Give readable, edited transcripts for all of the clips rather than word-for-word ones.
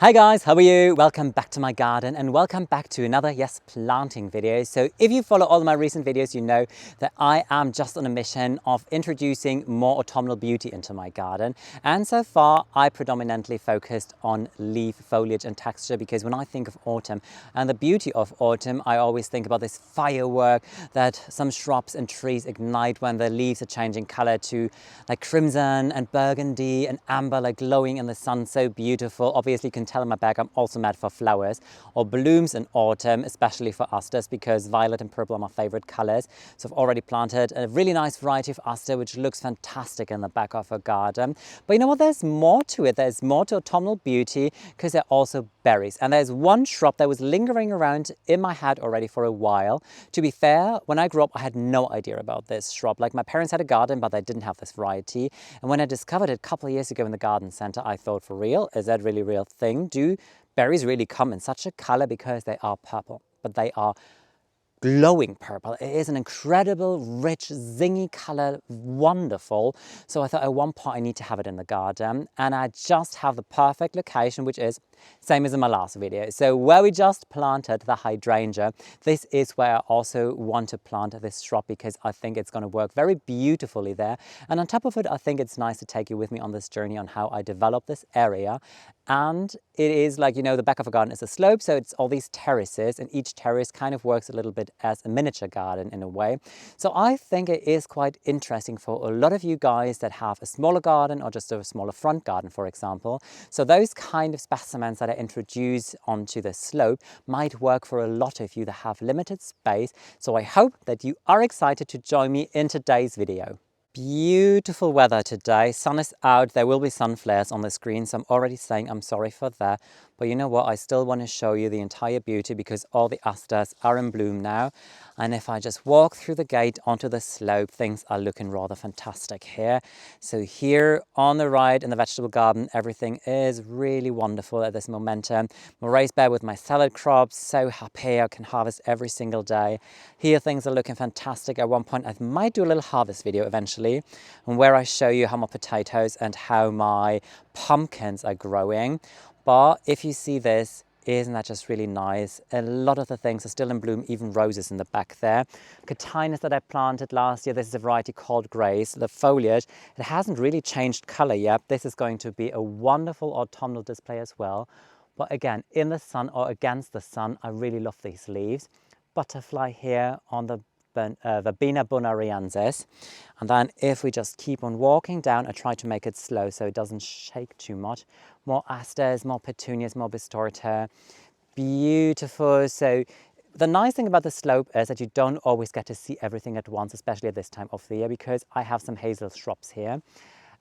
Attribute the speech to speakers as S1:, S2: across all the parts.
S1: Hi guys, how are you? Welcome back to my garden and welcome back to another planting video. So if you follow all of my recent videos, you know that I am just on a mission of introducing more autumnal beauty into my garden. And so far I predominantly focused on leaf foliage and texture, because when I think of autumn and the beauty of autumn, I always think about this firework that some shrubs and trees ignite when the leaves are changing color to like crimson and burgundy and amber, like glowing in the sun. So beautiful. Obviously you can tell in my bag I'm also mad for flowers or blooms in autumn, especially for asters, because violet and purple are my favorite colors. So I've already planted a really nice variety of aster which looks fantastic in the back of a garden. But you know what, there's more to it. There's more to autumnal beauty, because they're also berries. And there's one shrub that was lingering around in my head already for a while. To be fair, when I grew up I had no idea about this shrub. Like, my parents had a garden but they didn't have this variety, and when I discovered it a couple of years ago in the garden center, I thought, for real, is that really a real thing? Do berries really come in such a color? Because they are purple, but they are glowing purple. It is an incredible, rich, zingy color, wonderful. So I thought at one point I need to have it in the garden, and I just have the perfect location, which is same as in my last video. So where we just planted the hydrangea, this is where I also want to plant this shrub, because I think it's going to work very beautifully there. And on top of it, I think it's nice to take you with me on this journey on how I develop this area. And it is like, you know, the back of a garden is a slope, so it's all these terraces, and each terrace kind of works a little bit as a miniature garden in a way. So I think it is quite interesting for a lot of you guys that have a smaller garden or just a smaller front garden, for example. So those kind of specimens that I introduce onto the slope might work for a lot of you that have limited space. So I hope that you are excited to join me in today's video. Beautiful weather today. Sun is out. There will be sun flares on the screen, so I'm already saying I'm sorry for that. But you know what? I still want to show you the entire beauty, because all the asters are in bloom now. And if I just walk through the gate onto the slope, things are looking rather fantastic here. So here on the right in the vegetable garden, everything is really wonderful at this momentum. My raised bed with my salad crops, so happy I can harvest every single day. Here things are looking fantastic. At one point I might do a little harvest video eventually, and where I show you how my potatoes and how my pumpkins are growing. But if you see this, isn't that just really nice? A lot of the things are still in bloom, even roses in the back there. Cotinus that I planted last year, this is a variety called Grace. The foliage, it hasn't really changed color yet. This is going to be a wonderful autumnal display as well. But again, in the sun or against the sun, I really love these leaves. Butterfly here on the Verbena bonariensis. And then if we just keep on walking down, I try to make it slow so it doesn't shake too much. More asters, more petunias, more bistorta. Beautiful. So the nice thing about the slope is that you don't always get to see everything at once, especially at this time of the year, because I have some hazel shrubs here.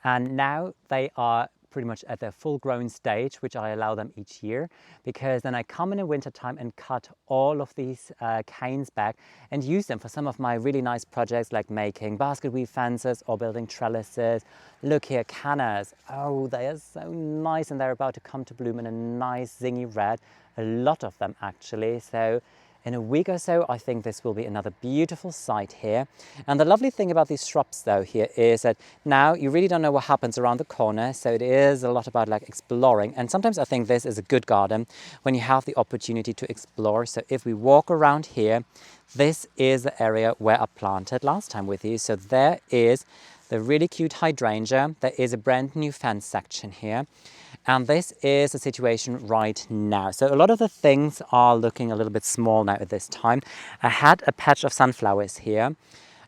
S1: And now they are pretty much at their full grown stage, which I allow them each year, because then I come in the winter time and cut all of these canes back and use them for some of my really nice projects, like making basket weave fences or building trellises. Look here, cannas. Oh, they are so nice, and they're about to come to bloom in a nice zingy red. A lot of them actually. So in a week or so, I think this will be another beautiful sight here. And the lovely thing about these shrubs though here is that now you really don't know what happens around the corner. So it is a lot about like exploring. And sometimes I think this is a good garden when you have the opportunity to explore. So if we walk around here, this is the area where I planted last time with you. So there is the really cute hydrangea. There is a brand new fence section here. And this is the situation right now. So a lot of the things are looking a little bit small now at this time. I had a patch of sunflowers here.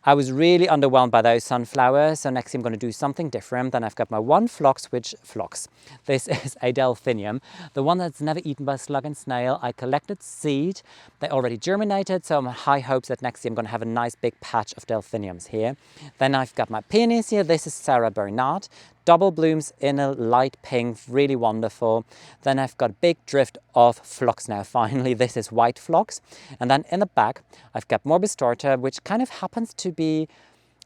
S1: I was really underwhelmed by those sunflowers, so next I'm going to do something different. Then I've got my one phlox, this is a delphinium, the one that's never eaten by slug and snail. I collected seed, they already germinated, so I'm in high hopes that next year I'm going to have a nice big patch of delphiniums here. Then I've got my peonies here. This is Sarah Bernard, double blooms in a light pink, really wonderful. Then I've got a big drift of phlox now, finally. This is white phlox. And then in the back, I've got more bistorta, which kind of happens to be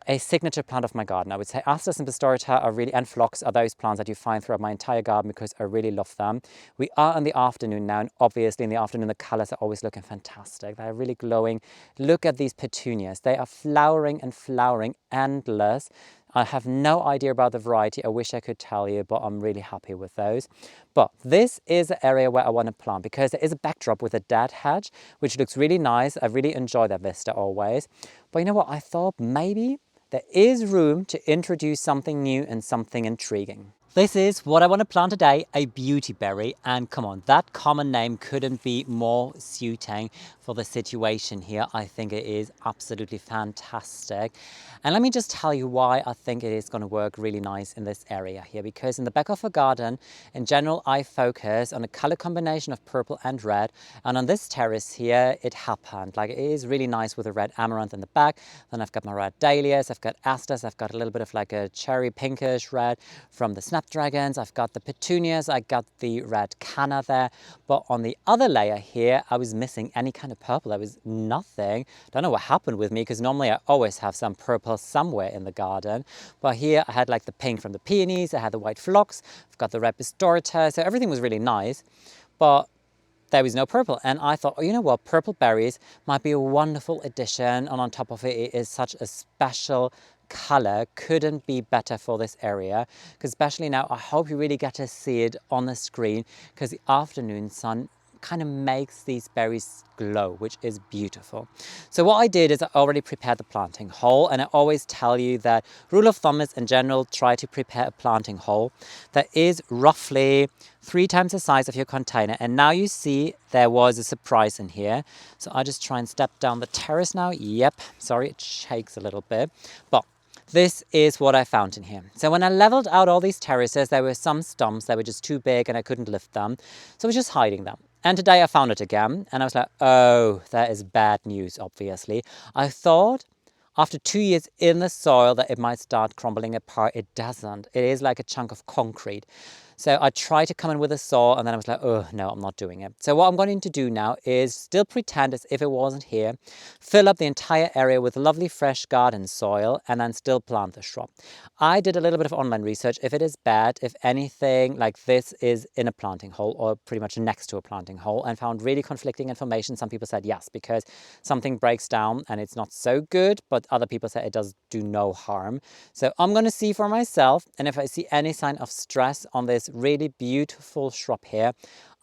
S1: a signature plant of my garden. I would say asters and bistorta are really, and phlox are those plants that you find throughout my entire garden, because I really love them. We are in the afternoon now, and obviously in the afternoon the colors are always looking fantastic. They're really glowing. Look at these petunias. They are flowering and flowering endless. I have no idea about the variety. I wish I could tell you, but I'm really happy with those. But this is the area where I want to plant because there is a backdrop with a dead hedge, which looks really nice. I really enjoy that vista always. But you know what? I thought maybe there is room to introduce something new and something intriguing. This is what I want to plant today, a beautyberry. And come on, that common name couldn't be more suiting for the situation here. I think it is absolutely fantastic. And let me just tell you why I think it is going to work really nice in this area here. Because in the back of a garden, in general, I focus on a color combination of purple and red. And on this terrace here, it happened. Like, it is really nice with a red amaranth in the back. Then I've got my red dahlias, I've got asters, I've got a little bit of like a cherry pinkish red from the snapdragons, I've got the petunias, I got the red canna there. But on the other layer here, I was missing any kind of purple. There was nothing. Don't know what happened with me, because normally I always have some purple somewhere in the garden. But here I had like the pink from the peonies, I had the white phlox, I've got the red bistorata, so everything was really nice. But there was no purple, and I thought, oh, you know what, purple berries might be a wonderful addition, and on top of it, it is such a special color. Couldn't be better for this area, because especially now, I hope you really get to see it on the screen, because the afternoon sun kind of makes these berries glow, which is beautiful. So what I did is I already prepared the planting hole, and I always tell you that rule of thumb is, in general, try to prepare a planting hole that is roughly 3 times the size of your container. And now you see there was a surprise in here. So I just try and step down the terrace now. Yep, sorry, it shakes a little bit, but this is what I found in here. So when I leveled out all these terraces, there were some stumps that were just too big and I couldn't lift them. So I was just hiding them. And today I found it again, and I was like, oh, that is bad news, obviously. I thought after 2 years in the soil that it might start crumbling apart. It doesn't. It is like a chunk of concrete. So I tried to come in with a saw, and then I was like, oh, no, I'm not doing it. So what I'm going to do now is still pretend as if it wasn't here, fill up the entire area with lovely fresh garden soil, and then still plant the shrub. I did a little bit of online research. If it is bad, if anything like this is in a planting hole or pretty much next to a planting hole, and found really conflicting information. Some people said yes, because something breaks down and it's not so good, but other people say it does do no harm. So I'm going to see for myself, and if I see any sign of stress on this really beautiful shrub here,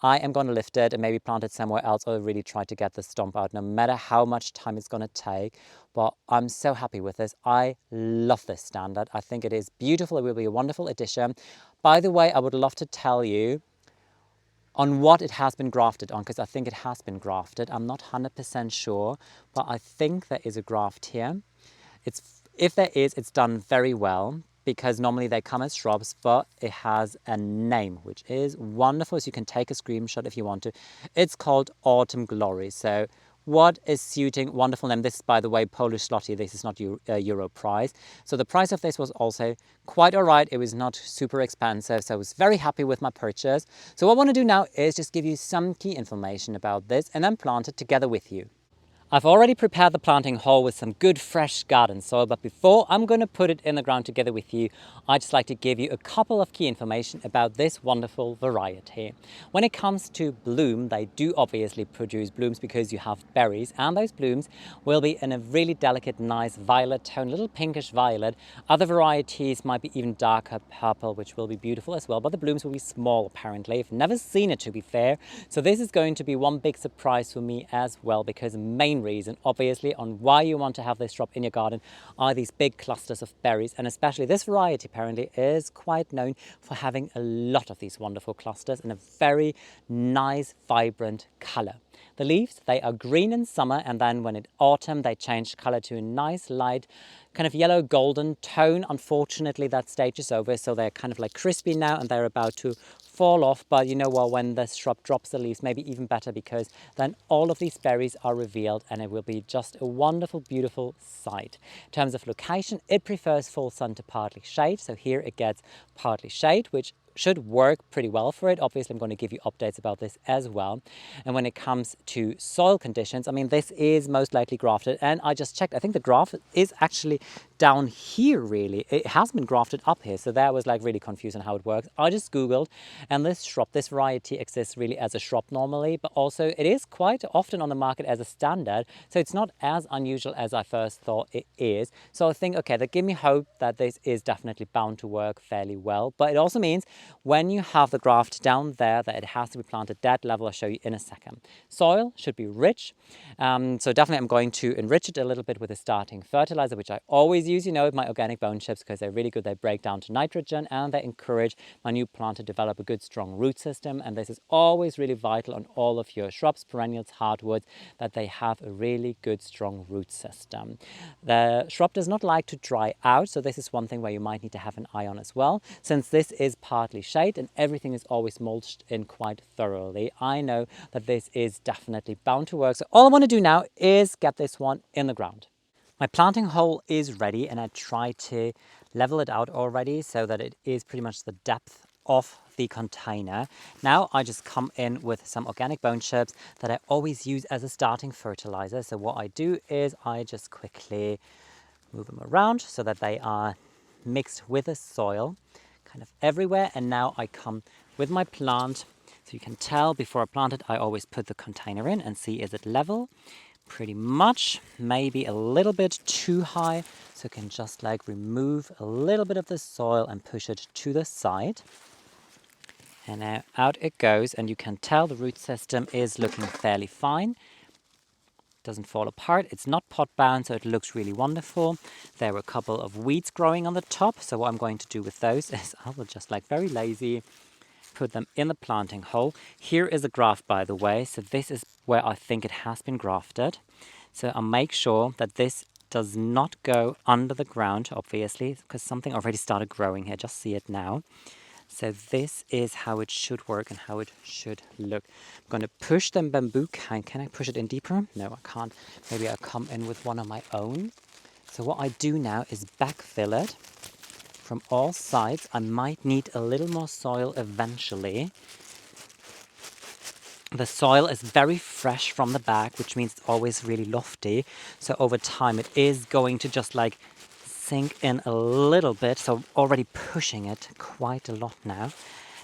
S1: I am going to lift it and maybe plant it somewhere else, or really try to get the stump out, no matter how much time it's going to take. But I'm so happy with this. I love this standard. I think it is beautiful. It will be a wonderful addition. By the way, I would love to tell you on what it has been grafted on, because I think it has been grafted. I'm not 100% sure, but I think there is a graft here. If there is, it's done very well, because normally they come as shrubs, but it has a name, which is wonderful. So you can take a screenshot if you want to. It's called Autumn Glory. So what is suiting, wonderful name. This is, by the way, Polish zloty. This is not Euro price. So the price of this was also quite all right. It was not super expensive, so I was very happy with my purchase. So what I want to do now is just give you some key information about this and then plant it together with you. I've already prepared the planting hole with some good fresh garden soil, but before I'm going to put it in the ground together with you, I'd just like to give you a couple of key information about this wonderful variety. When it comes to bloom, they do obviously produce blooms because you have berries, and those blooms will be in a really delicate, nice violet tone, little pinkish violet. Other varieties might be even darker purple, which will be beautiful as well, but the blooms will be small apparently. I've never seen it, to be fair, so this is going to be one big surprise for me as well, because the main reason obviously on why you want to have this shrub in your garden are these big clusters of berries, and especially this variety apparently is quite known for having a lot of these wonderful clusters in a very nice vibrant color. The leaves, they are green in summer, and then when it's autumn they change color to a nice light kind of yellow golden tone. Unfortunately that stage is over, so they're kind of like crispy now and they're about to fall off. But you know what, when the shrub drops the leaves, maybe even better, because then all of these berries are revealed and it will be just a wonderful, beautiful sight. In terms of location, it prefers full sun to partly shade, so here it gets partly shade, which should work pretty well for it. Obviously, I'm going to give you updates about this as well. And when it comes to soil conditions, I mean, this is most likely grafted, and I just checked. I think the graft is actually down here, really. It has been grafted up here, so that was like really confused on how it works. I just Googled, and this shrub, this variety exists really as a shrub normally, but also it is quite often on the market as a standard, so it's not as unusual as I first thought it is. So I think, okay, that give me hope that this is definitely bound to work fairly well. But it also means when you have the graft down there that it has to be planted that level I'll show you in a second. Soil should be rich, so definitely I'm going to enrich it a little bit with a starting fertilizer, which I always use, you know, with my organic bone chips, because they're really good. They break down to nitrogen and they encourage my new plant to develop a good strong root system. And this is always really vital on all of your shrubs, perennials, hardwoods, that they have a really good strong root system. The shrub does not like to dry out, so this is one thing where you might need to have an eye on as well. Since this is partly shade and everything is always mulched in quite thoroughly, I know that this is definitely bound to work. So all I want to do now is get this one in the ground. My planting hole is ready, and I try to level it out already so that it is pretty much the depth of the container. Now I just come in with some organic bone chips that I always use as a starting fertilizer. So what I do is I just quickly move them around so that they are mixed with the soil kind of everywhere. And now I come with my plant. So you can tell before I plant it, I always put the container in and see, is it level? Pretty much, maybe a little bit too high, so I can just like remove a little bit of the soil and push it to the side. And now out it goes, and you can tell the root system is looking fairly fine. Doesn't fall apart, it's not pot bound, so it looks really wonderful. There were a couple of weeds growing on the top, so what I'm going to do with those is I will just like very lazy put them in the planting hole. Here is a graft, by the way, so this is where I think it has been grafted. So I'll make sure that this does not go under the ground, obviously, because something already started growing here. Just see it now. So this is how it should work and how it should look. I'm going to push the bamboo can. Can I push it in deeper? No, I can't. Maybe I'll come in with one of my own. So what I do now is backfill it from all sides. I might need a little more soil eventually. The soil is very fresh from the back, which means it's always really lofty. So over time it is going to just like sink in a little bit. So already pushing it quite a lot now.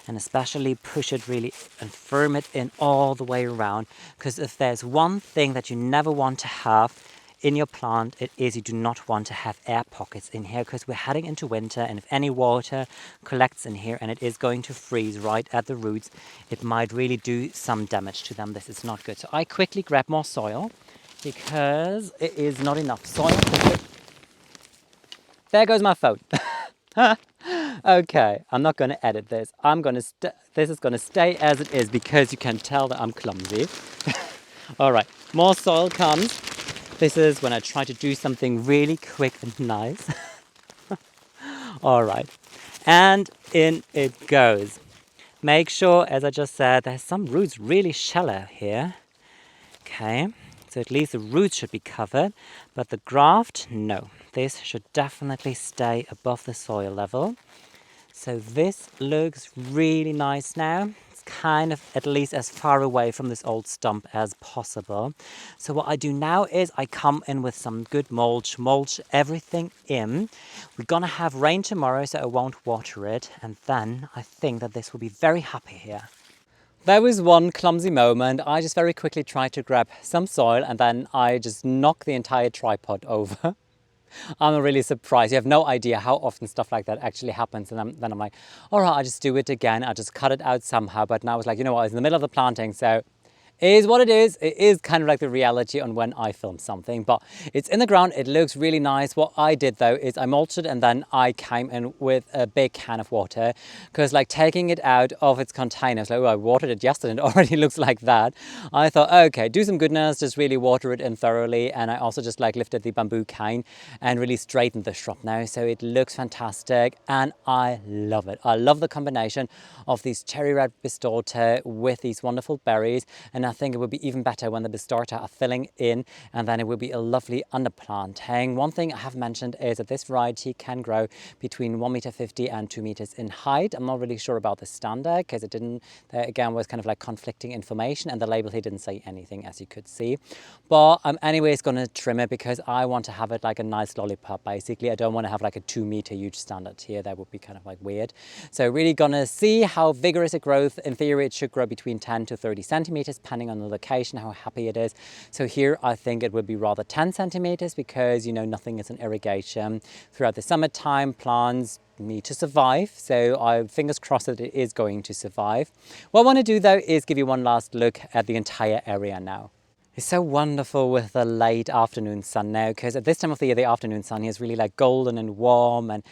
S1: And especially push it really and firm it in all the way around. Because if there's one thing that you never want to have in your plant, it is you do not want to have air pockets in here, because we're heading into winter, and if any water collects in here and it is going to freeze right at the roots, it might really do some damage to them. This is not good. So I quickly grab more soil because it is not enough soil. There goes my phone. Okay, I'm not going to edit this. This is going to stay as it is because you can tell that I'm clumsy. All right, more soil comes. This is when I try to do something really quick and nice. All right, and in it goes. Make sure, as I just said, there's some roots really shallow here. Okay, so at least the roots should be covered, but the graft, no. This should definitely stay above the soil level. So this looks really nice now. It's kind of at least as far away from this old stump as possible. So what I do now is I come in with some good mulch everything in. We're gonna have rain tomorrow, so I won't water it. And then I think that this will be very happy here. There was one clumsy moment. I just very quickly tried to grab some soil and then I just knocked the entire tripod over. I'm really surprised. You have no idea how often stuff like that actually happens. And then I'm like, all right, I'll just do it again. I'll just cut it out somehow. But now it's like, you know what, it's in the middle of the planting. So it is what it is. It is kind of like the reality on when I film something, but it's in the ground. It looks really nice. What I did though is I mulched it and then I came in with a big can of water, because like taking it out of its container, it's like, oh, I watered it yesterday and it already looks like that. I thought, okay, do some goodness, just really water it in thoroughly. And I also just like lifted the bamboo cane and really straightened the shrub now. So it looks fantastic and I love it. I love the combination of these cherry red bistorte with these wonderful berries. And I think it would be even better when the Bistorta are filling in, and then it will be a lovely underplanting. One thing I have mentioned is that this variety can grow between 1.50 meters and 2 meters in height. I'm not really sure about the standard because it didn't, there again was kind of like conflicting information, and the label here didn't say anything, as you could see. But I'm anyways going to trim it because I want to have it like a nice lollipop. Basically, I don't want to have like a 2 meter huge standard here. That would be kind of like weird. So really gonna see how vigorous it grows. In theory, it should grow between 10 to 30 centimeters, depending on the location, how happy it is. So here, I think it would be rather 10 centimeters because, you know, nothing is in irrigation. Throughout the summertime, plants need to survive. So I fingers crossed that it is going to survive. What I want to do though is give you one last look at the entire area now. It's so wonderful with the late afternoon sun now, because at this time of the year, the afternoon sun is really like golden and warm, and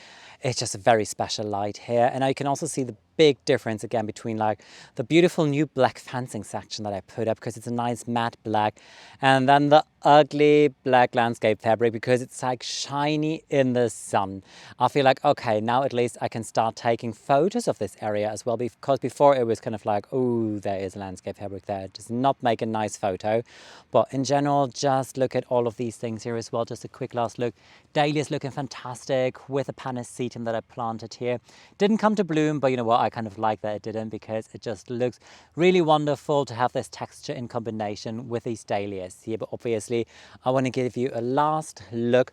S1: it's just a very special light here. And I can also see the big difference again between like the beautiful new black fencing section that I put up, because it's a nice matte black, and then the ugly black landscape fabric because it's like shiny in the sun. I feel like, okay, now at least I can start taking photos of this area as well, because before it was kind of like, oh, there is landscape fabric there. It does not make a nice photo. But in general, just look at all of these things here as well. Just a quick last look. Dahlia is looking fantastic with a panacetum that I planted here. Didn't come to bloom, but you know what? I kind of like that it didn't, because it just looks really wonderful to have this texture in combination with these dahlias here. But obviously, I want to give you a last look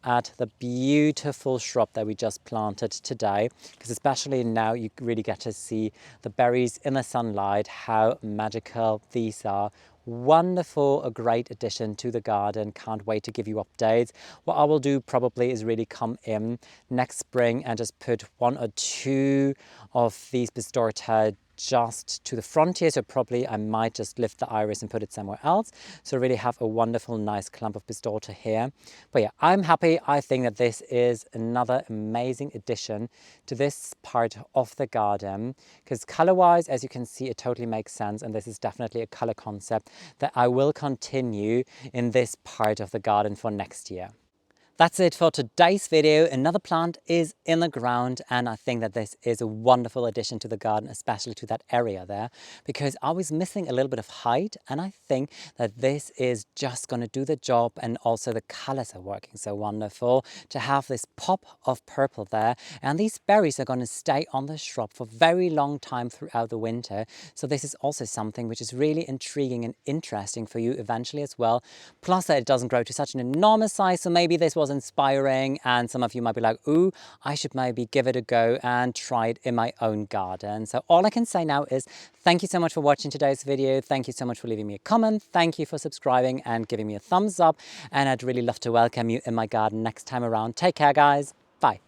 S1: at the beautiful shrub that we just planted today, because especially now you really get to see the berries in the sunlight, how magical these are. Wonderful, a great addition to the garden. Can't wait to give you updates. What I will do probably is really come in next spring and just put 1 or 2 of these Bistorta just to the front here. So probably I might just lift the iris and put it somewhere else. So really have a wonderful, nice clump of Bistorta here. But yeah, I'm happy. I think that this is another amazing addition to this part of the garden, because color-wise, as you can see, it totally makes sense. And this is definitely a color concept that I will continue in this part of the garden for next year. That's it for today's video. Another plant is in the ground, and I think that this is a wonderful addition to the garden, especially to that area there, because I was missing a little bit of height, and I think that this is just going to do the job. And also the colors are working so wonderful to have this pop of purple there, and these berries are going to stay on the shrub for a very long time throughout the winter. So this is also something which is really intriguing and interesting for you eventually as well. Plus that it doesn't grow to such an enormous size, so maybe this was inspiring, and some of you might be like, ooh, I should maybe give it a go and try it in my own garden. So all I can say now is thank you so much for watching today's video. Thank you so much for leaving me a comment. Thank you for subscribing and giving me a thumbs up, and I'd really love to welcome you in my garden next time around. Take care, guys. Bye.